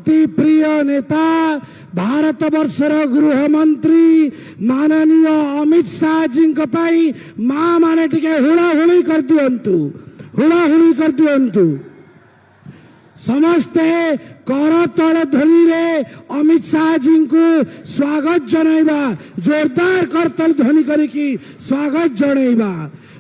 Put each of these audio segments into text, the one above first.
अति प्रिय नेता भारत वर्षर गृह मंत्री माननीय अमित शाह जी माँ माने टिके हुड़ाहुड़ी कर दियंतु, हुड़ाहुड़ी कर दियंतु। समस्ते करतल ध्वनि रे अमित शाह जी को स्वागत जनाइबा, जोरदार करतल ध्वनि करिकी स्वागत जनाइबा।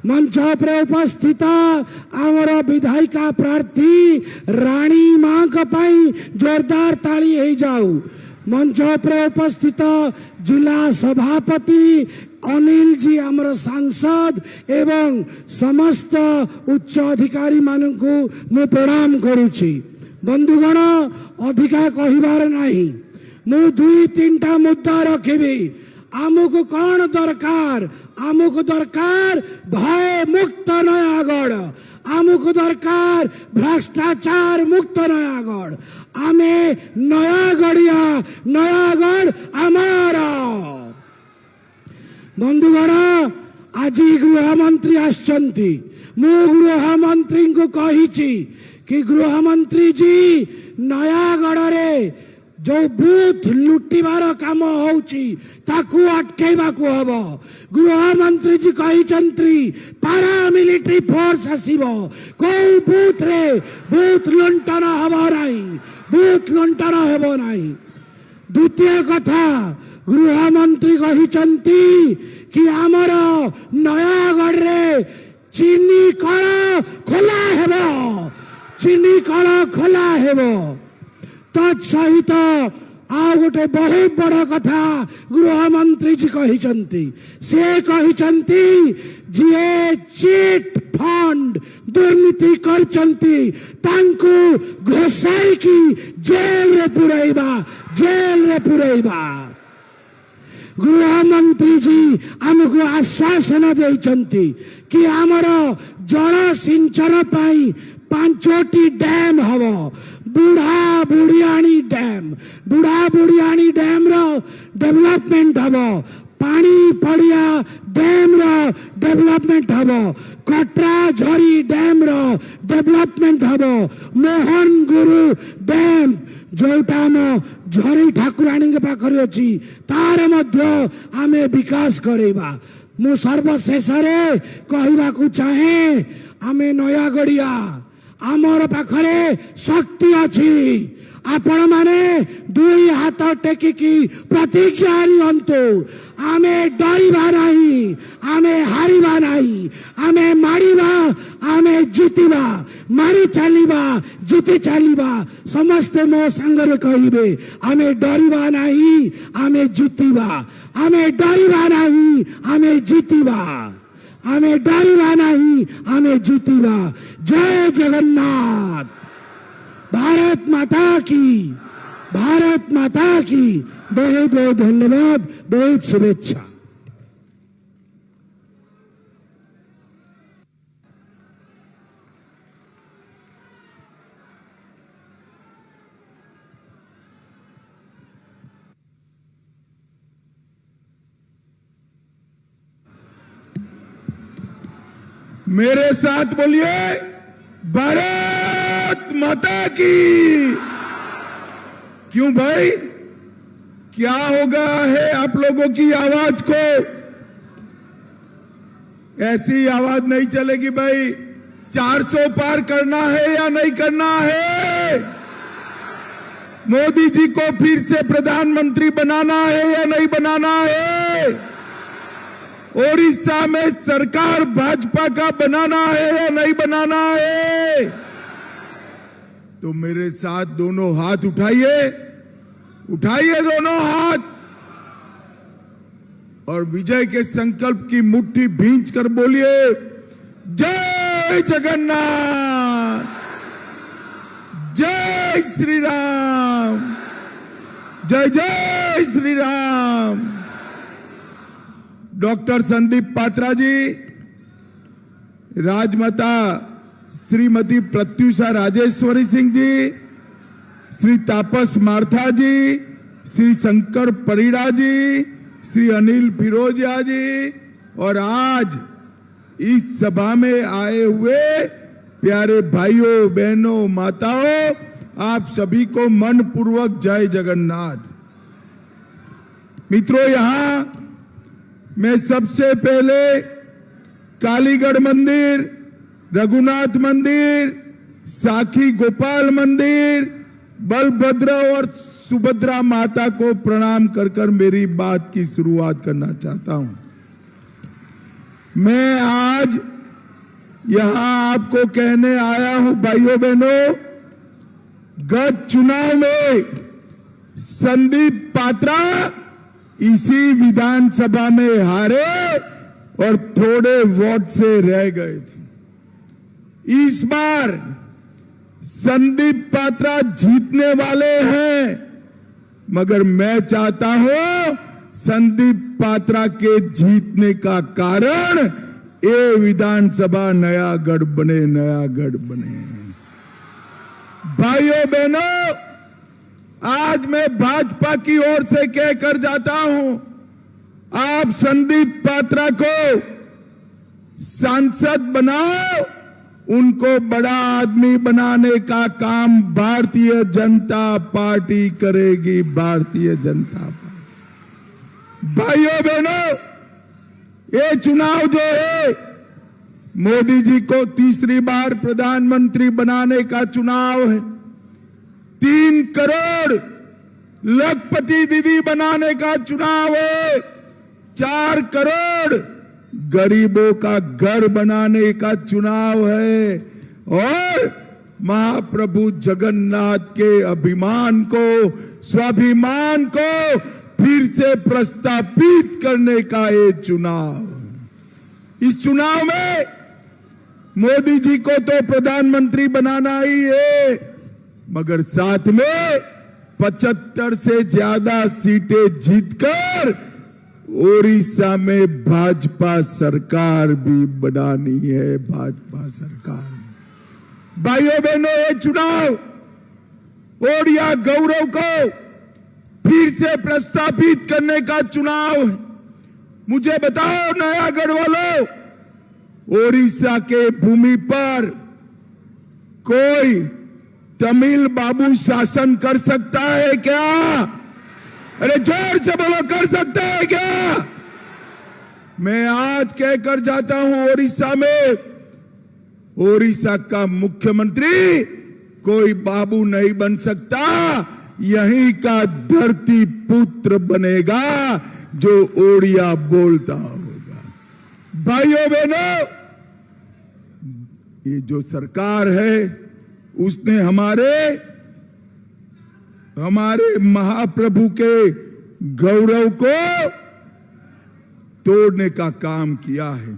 मंच पर उपस्थित आमर विधायिका प्रार्थी रानी माँ का पाई जोरदार ताली हो जाऊ। मंच पर उपस्थित जिला सभापति अनिल जी आमर सांसद एवं समस्त उच्च अधिकारी मानू मु प्रणाम करुछि। बंधुगण अधिका कहिबार नाही, मु दुई तीनटा मुद्दा रखिबी। आमुको कौन दरकार? आमुको दरकार भय मुक्त नयागढ़, आमुको दरकार भ्रष्टाचार मुक्त नयागढ़। आमे नयागढ़िया, नयागढ़ आमारा। बंधुगण आज गृह मंत्री आछंती, मु गृह मंत्री को कहिछि कि गृह मंत्री जी नयागढ़ रे जो बूथ लुटिबार काम होउची ताकू अटकेबा को हबो। गृह मंत्री जी कहिचंत्री पारा मिलिटरी फोर्स आसीबो, को बूथ रे बूथ लुंटन हबो नाही, बूथ लुंटन हबो नाही। द्वितीय कथा गृह मंत्री कहिचंती कि आमर नयागढ़ रे चीनी कल खोला हेबो, चीनी कल खोला हेबो। तत्सहित आ गोटे बहुत बड़ कथा गृह मंत्री जी कहिचंती, से कहिचंती जे चिट फंड दुर्नीति करचंती तांकु घोषाई की जेल रे पुरैबा, जेल रे पुरैबा। गृह मंत्री जी आमको आश्वासन देइचंती कि आमर जल सिंचन पाई 5टी डैम हबो। बुढ़ा बुढ़ियाणी डैम, बुढ़ा बुढ़ियाणी डैम रो डेवलपमेंट हबो, पानी पड़िया डैम रो डेवलपमेंट हबो, कटरा झरी डैम रो डेवलपमेंट हबो, मोहन गुरु डैम जोटा मो झरी ठाकुराणी के पाखरे अछि तार मध्य आमे विकास करेबा। मु सर्वशेष रे कहिबा को चाहे आमे नयागढ़िया आमर पाखरे शक्ति अच्छी। आपण माने दुई हाथ टेकिकी प्रतिज्ञा नियंतु, आमे डरिबा नहीं, आमे हारिबा नहीं, आमे मारिबा, आमे जीतिबा, मारी चलिबा, जीति चलिबा। समस्ते मो संगरे कहिबे आमे डरिबा नहीं, आमे जीतिबा, आमे डरिबा नहीं, आमे जीतिबा, आमे डरिबा नहीं, आमे जीतिबा। जय जगन्नाथ। भारत माता की, भारत माता की। बहुत बहुत धन्यवाद, बहुत शुभेच्छा। मेरे साथ बोलिए भारत माता की। क्यों भाई, क्या हो गया है आप लोगों की आवाज को? ऐसी आवाज नहीं चलेगी भाई। 400 पार करना है या नहीं करना है? मोदी जी को फिर से प्रधानमंत्री बनाना है या नहीं बनाना है? ओडिशा में सरकार भाजपा का बनाना है या नहीं बनाना है? तो मेरे साथ दोनों हाथ उठाइए, उठाइए दोनों हाथ और विजय के संकल्प की मुट्ठी भींच कर बोलिए जय जगन्नाथ, जय श्री राम, जय जय श्री राम। डॉक्टर संदीप पात्रा जी, राजमाता श्रीमती प्रत्युषा राजेश्वरी सिंह जी, श्री तापस मार्था जी, श्री शंकर परिड़ा जी, श्री अनिल फिरोजिया जी और आज इस सभा में आए हुए प्यारे भाइयों बहनों माताओं आप सभी को मन पूर्वक जय जगन्नाथ। मित्रों, यहां मैं सबसे पहले कालीगढ़ मंदिर, रघुनाथ मंदिर, साखी गोपाल मंदिर, बलभद्र और सुभद्रा माता को प्रणाम कर कर मेरी बात की शुरुआत करना चाहता हूं। मैं आज यहां आपको कहने आया हूं, भाइयों बहनों, गत चुनाव में संदीप पात्रा इसी विधानसभा में हारे और थोड़े वोट से रह गए थे। इस बार संदीप पात्रा जीतने वाले हैं, मगर मैं चाहता हूं संदीप पात्रा के जीतने का कारण ये विधानसभा नया गढ़ बने, नया गढ़ बने। भाइयों बहनों, आज मैं भाजपा की ओर से कहकर जाता हूं, आप संदीप पात्रा को सांसद बनाओ, उनको बड़ा आदमी बनाने का काम भारतीय जनता पार्टी करेगी। भारतीय जनता पार्टी। भाइयों बहनों, ये चुनाव जो है मोदी जी को तीसरी बार प्रधानमंत्री बनाने का चुनाव है। 3 करोड़ लखपति दीदी बनाने का चुनाव है। 4 करोड़ गरीबों का घर बनाने का चुनाव है और महाप्रभु जगन्नाथ के अभिमान को, स्वाभिमान को फिर से प्रस्थापित करने का ये चुनाव। इस चुनाव में मोदी जी को तो प्रधानमंत्री बनाना ही है, मगर साथ में 75 से ज्यादा सीटें जीतकर ओडिशा में भाजपा सरकार भी बनानी है। भाजपा सरकार। भाइयों बहनों, ये चुनाव ओडिया गौरव को फिर से प्रस्थापित करने का चुनाव है। मुझे बताओ नयागढ़ वालों, ओडिशा के भूमि पर कोई तमिल बाबू शासन कर सकता है क्या? अरे जोर से बोलो, कर सकता है क्या? मैं आज कहकर जाता हूं, ओडिशा में ओडिशा का मुख्यमंत्री कोई बाबू नहीं बन सकता, यहीं का धरती पुत्र बनेगा जो ओडिया बोलता होगा। भाइयों बहनों, ये जो सरकार है उसने हमारे महाप्रभु के गौरव को तोड़ने का काम किया है।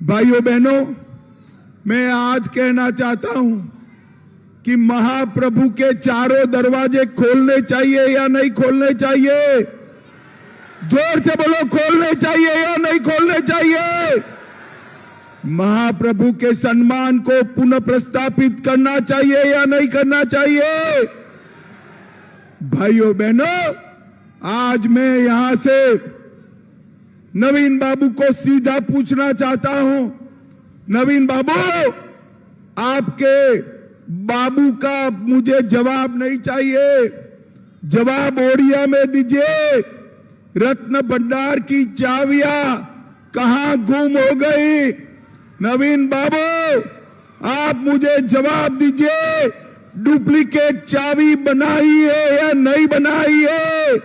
भाइयों बहनों, मैं आज कहना चाहता हूं कि महाप्रभु के चारों दरवाजे खोलने चाहिए या नहीं खोलने चाहिए? जोर से बोलो, खोलने चाहिए या नहीं खोलने चाहिए? महाप्रभु के सम्मान को पुनः प्रस्थापित करना चाहिए या नहीं करना चाहिए? भाइयों बहनों, आज मैं यहां से नवीन बाबू को सीधा पूछना चाहता हूं, नवीन बाबू, आपके बाबू का मुझे जवाब नहीं चाहिए, जवाब ओडिया में दीजिए। रत्न भंडार की चाबियां कहां गुम हो गई? नवीन बाबू, आप मुझे जवाब दीजिए, डुप्लीकेट चाबी बनाई है या नहीं बनाई है?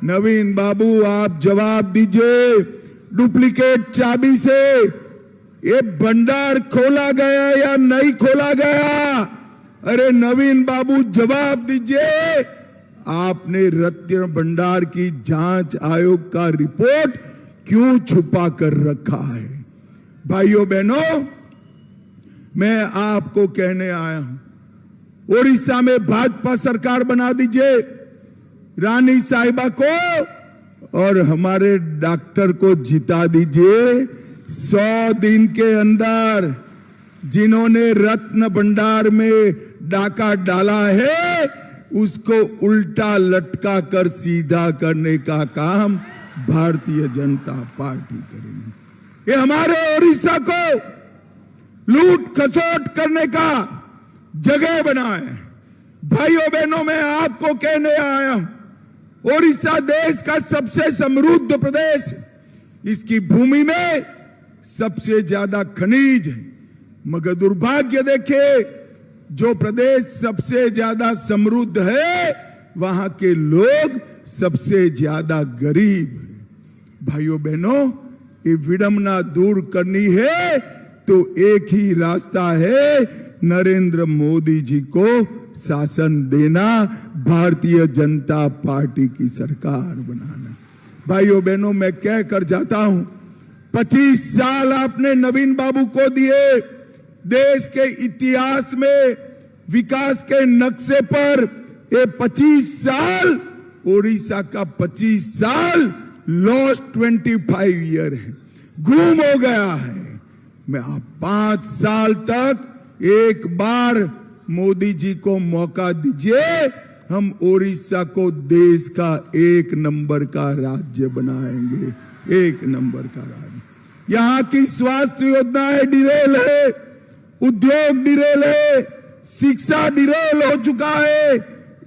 नवीन बाबू, आप जवाब दीजिए, डुप्लीकेट चाबी से ये भंडार खोला गया या नहीं खोला गया? अरे नवीन बाबू, जवाब दीजिए, आपने रत्न भंडार की जांच आयोग का रिपोर्ट क्यों छुपा कर रखा है? भाइयों बहनों, मैं आपको कहने आया हूं, ओडिशा में भाजपा सरकार बना दीजिए, रानी साहिबा को और हमारे डॉक्टर को जिता दीजिए। 100 दिन के अंदर जिन्होंने रत्न भंडार में डाका डाला है उसको उल्टा लटका कर सीधा करने का काम भारतीय जनता पार्टी करेगी। ये हमारे ओडिशा को लूट खसोट करने का जगह बना है। भाइयों बहनों, मैं आपको कहने आया हूं, ओडिशा देश का सबसे समृद्ध प्रदेश, इसकी भूमि में सबसे ज्यादा खनिज है, मगर दुर्भाग्य देखिए, जो प्रदेश सबसे ज्यादा समृद्ध है वहां के लोग सबसे ज्यादा गरीब हैं। भाइयों बहनों, ये विडंबना दूर करनी है तो एक ही रास्ता है, नरेंद्र मोदी जी को शासन देना, भारतीय जनता पार्टी की सरकार बनाना। भाइयों बहनों, मैं कह कर जाता हूं, 25 साल आपने नवीन बाबू को दिए, देश के इतिहास में विकास के नक्शे पर ये 25 साल, ओडिशा का 25 साल लॉस्ट 25 ईयर है, गुम हो गया है। मैं आप 5 साल तक एक बार मोदी जी को मौका दीजिए, हम ओडिशा को देश का 1 नंबर का राज्य बनाएंगे, 1 नंबर का राज्य। यहां की स्वास्थ्य योजनाएं डिरेल है, उद्योग डिरेल है, शिक्षा डिरेल हो चुका है,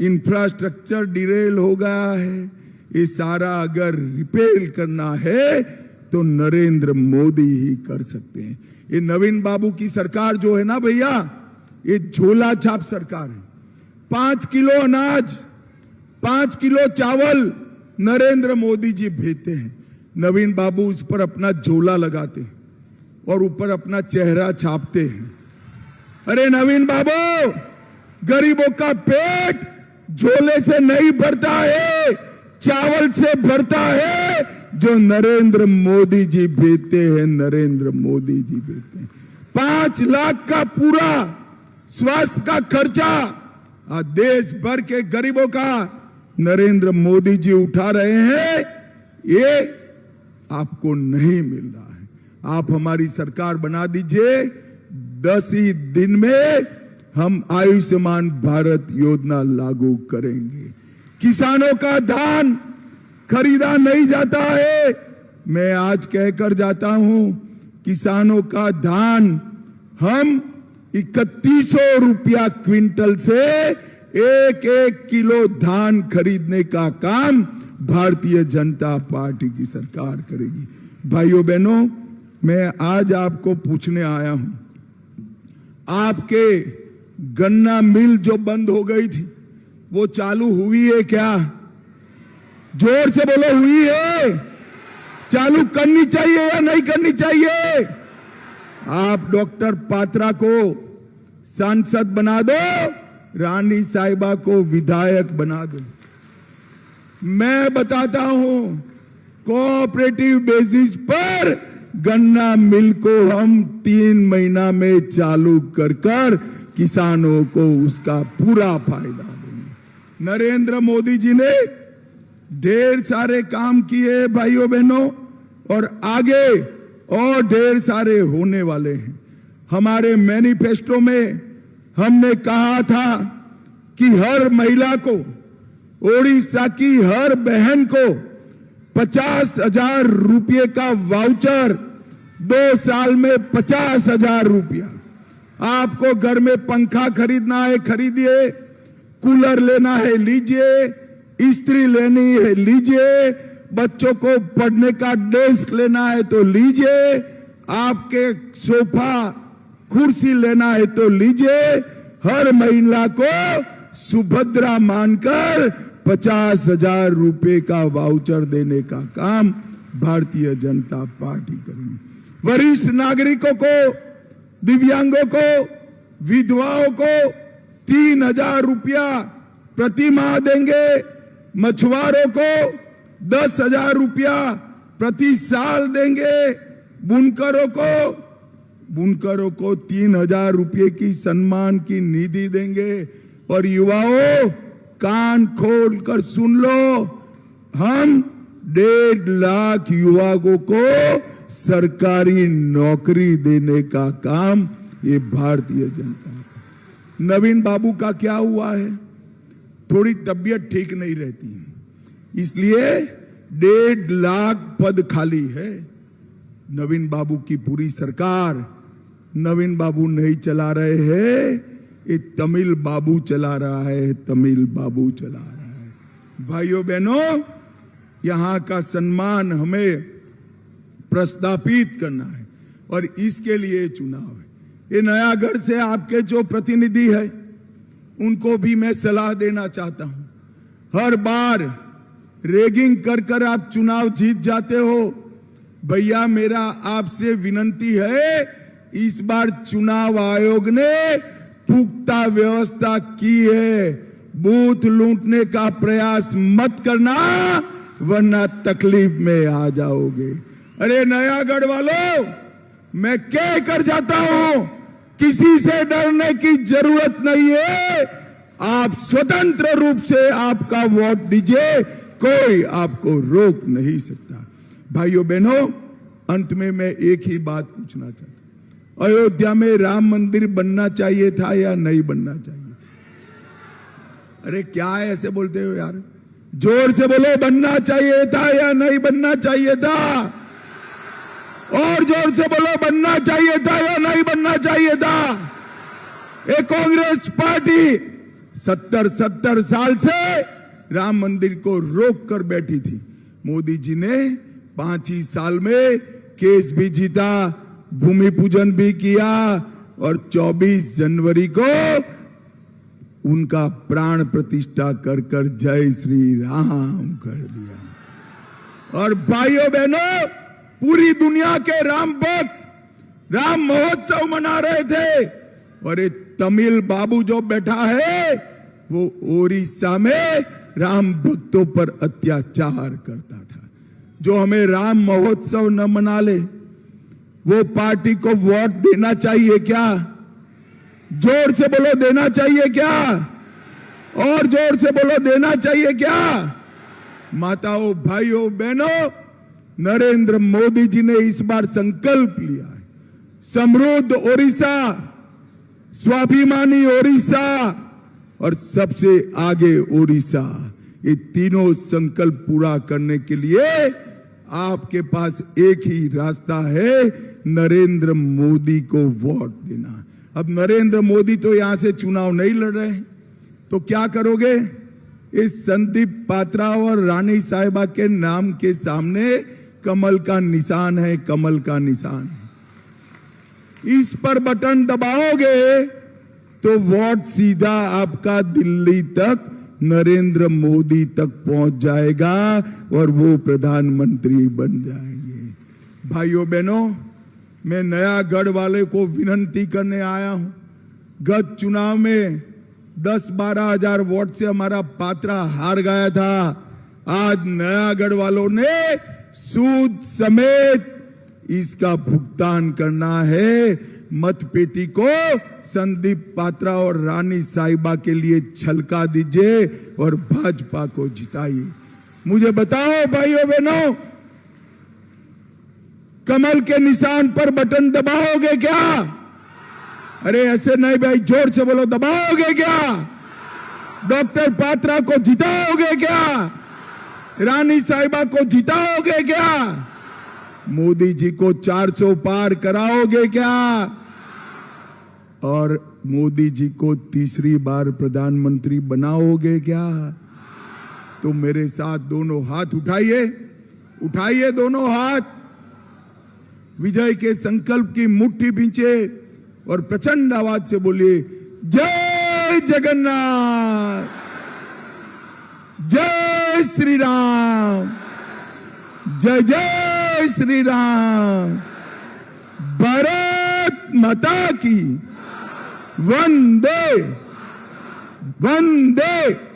इंफ्रास्ट्रक्चर डिरेल हो गया है। ये सारा अगर रिपेयर करना है तो नरेंद्र मोदी ही कर सकते हैं। ये नवीन बाबू की सरकार जो है ना भैया, ये झोला छाप सरकार है। 5 किलो अनाज, 5 किलो चावल नरेंद्र मोदी जी भेजते हैं, नवीन बाबू उस पर अपना झोला लगाते हैं और ऊपर अपना चेहरा छापते हैं। अरे नवीन बाबू, गरीबों का पेट झोले से नहीं भरता है, चावल से भरता है, जो नरेंद्र मोदी जी भेजते हैं, नरेंद्र मोदी जी भेजते हैं। 5 लाख का पूरा स्वास्थ्य का खर्चा आज देश भर के गरीबों का नरेंद्र मोदी जी उठा रहे हैं, ये आपको नहीं मिल रहा है। आप हमारी सरकार बना दीजिए, 10 ही दिन में हम आयुष्मान भारत योजना लागू करेंगे। किसानों का धान खरीदा नहीं जाता है, मैं आज कहकर जाता हूं, किसानों का धान हम 3100 रुपया क्विंटल से 1-1 किलो धान खरीदने का काम भारतीय जनता पार्टी की सरकार करेगी। भाइयों बहनों, मैं आज आपको पूछने आया हूं, आपके गन्ना मिल जो बंद हो गई थी वो चालू हुई है क्या? जोर से बोलो, हुई है? चालू करनी चाहिए या नहीं करनी चाहिए? आप डॉक्टर पात्रा को सांसद बना दो, रानी साहिबा को विधायक बना दो। मैं बताता हूं, कोऑपरेटिव बेसिस पर गन्ना मिल को हम 3 महीना में चालू कर किसानों को उसका पूरा फायदा देंगे। नरेंद्र मोदी जी ने ढेर सारे काम किए भाइयों बहनों, और आगे और ढेर सारे होने वाले हैं। हमारे मैनिफेस्टो में हमने कहा था कि हर महिला को, ओडिशा की हर बहन को 50,000 रुपये का वाउचर, 2 साल में 50,000 रुपया। आपको घर में पंखा खरीदना है खरीदिए, कूलर लेना है लीजिए, इस्त्री लेनी है लीजिए, बच्चों को पढ़ने का डेस्क लेना है तो लीजिए, आपके सोफा कुर्सी लेना है तो लीजिए। हर महिला को सुभद्रा मानकर 50,000 रुपए का वाउचर देने का काम भारतीय जनता पार्टी करेगी। वरिष्ठ नागरिकों को, दिव्यांगों को, विधवाओं को 3,000 रुपया प्रति माह देंगे। मछुआरों को 10,000 रुपया प्रति साल देंगे। बुनकरों को 3,000 रुपये की सम्मान की निधि देंगे। और युवाओं, कान खोल कर सुन लो, हम 1.5 लाख युवाओं को सरकारी नौकरी देने का काम ये भारतीय जनता। नवीन बाबू का क्या हुआ है? थोड़ी तबीयत ठीक नहीं रहती है, इसलिए 1.5 लाख पद खाली है। नवीन बाबू की पूरी सरकार, नवीन बाबू नहीं चला रहे हैं, ये तमिल बाबू चला रहा है, तमिल बाबू चला रहा है। भाइयों बहनों, यहां का सम्मान हमें प्रस्थापित करना है और इसके लिए चुनाव है। ये नयागढ़ से आपके जो प्रतिनिधि है उनको भी मैं सलाह देना चाहता हूं। हर बार रेगिंग कर कर आप चुनाव जीत जाते हो। भैया मेरा आपसे विनती है, इस बार चुनाव आयोग ने पुख्ता व्यवस्था की है। बूथ लूटने का प्रयास मत करना वरना तकलीफ में आ जाओगे। अरे नयागढ़ वालों, मैं कह कर जाता हूं, किसी से डरने की जरूरत नहीं है। आप स्वतंत्र रूप से आपका वोट दीजिए, कोई आपको रोक नहीं सकता। भाइयों बहनों, अंत में मैं एक ही बात पूछना चाहता हूं, अयोध्या में राम मंदिर बनना चाहिए था या नहीं बनना चाहिए? अरे क्या ऐसे बोलते हो यार, जोर से बोलो, बनना चाहिए था या नहीं बनना चाहिए था? और जोर से बोलो, बनना चाहिए था या नहीं बनना चाहिए था? ये कांग्रेस पार्टी 70 साल से राम मंदिर को रोक कर बैठी थी। मोदी जी ने 5 ही साल में केस भी जीता, भूमि पूजन भी किया और 24 जनवरी को उनका प्राण प्रतिष्ठा कर कर जय श्री राम कर दिया। और भाइयों बहनों, पूरी दुनिया के राम भक्त राम महोत्सव मना रहे थे और ये तमिल बाबू जो बैठा है वो ओडिशा में राम भक्तों पर अत्याचार करता था। जो हमें राम महोत्सव न मना ले, वो पार्टी को वोट देना चाहिए क्या? जोर से बोलो, देना चाहिए क्या? और जोर से बोलो, देना चाहिए क्या? माताओं, भाइयों, बहनों, नरेंद्र मोदी जी ने इस बार संकल्प लिया है, समृद्ध ओडिशा, स्वाभिमानी ओडिशा और सबसे आगे ओडिशा। ये तीनों संकल्प पूरा करने के लिए आपके पास एक ही रास्ता है, नरेंद्र मोदी को वोट देना। अब नरेंद्र मोदी तो यहां से चुनाव नहीं लड़ रहे, तो क्या करोगे? इस संदीप पात्रा और रानी साहिबा के नाम के सामने कमल का निशान है, कमल का निशान है। इस पर बटन दबाओगे तो वोट सीधा आपका दिल्ली तक, नरेंद्र मोदी तक पहुंच जाएगा और वो प्रधानमंत्री बन जाएंगे। भाइयों बहनों, मैं नयागढ़ वाले को विनती करने आया हूं। गत चुनाव में 10-12 हजार वोट से हमारा पात्रा हार गया था। आज नयागढ़ वालों ने सूद समेत इसका भुगतान करना है। मतपेटी को संदीप पात्रा और रानी साहिबा के लिए छलका दीजिए और भाजपा को जिताइए। मुझे बताओ भाइयों बहनों, कमल के निशान पर बटन दबाओगे क्या? अरे ऐसे नहीं भाई, जोर से बोलो, दबाओगे क्या? डॉक्टर पात्रा को जिताओगे क्या? रानी साहिबा को जिताओगे क्या? मोदी जी को 400 पार कराओगे क्या? और मोदी जी को तीसरी बार प्रधानमंत्री बनाओगे क्या? तो मेरे साथ दोनों हाथ उठाइए, उठाइए दोनों हाथ, विजय के संकल्प की मुट्ठी भींचे और प्रचंड आवाज से बोलिए, जय जगन्नाथ, जय श्री राम, जय जय श्री राम, भारत माता की वंदे वंदे।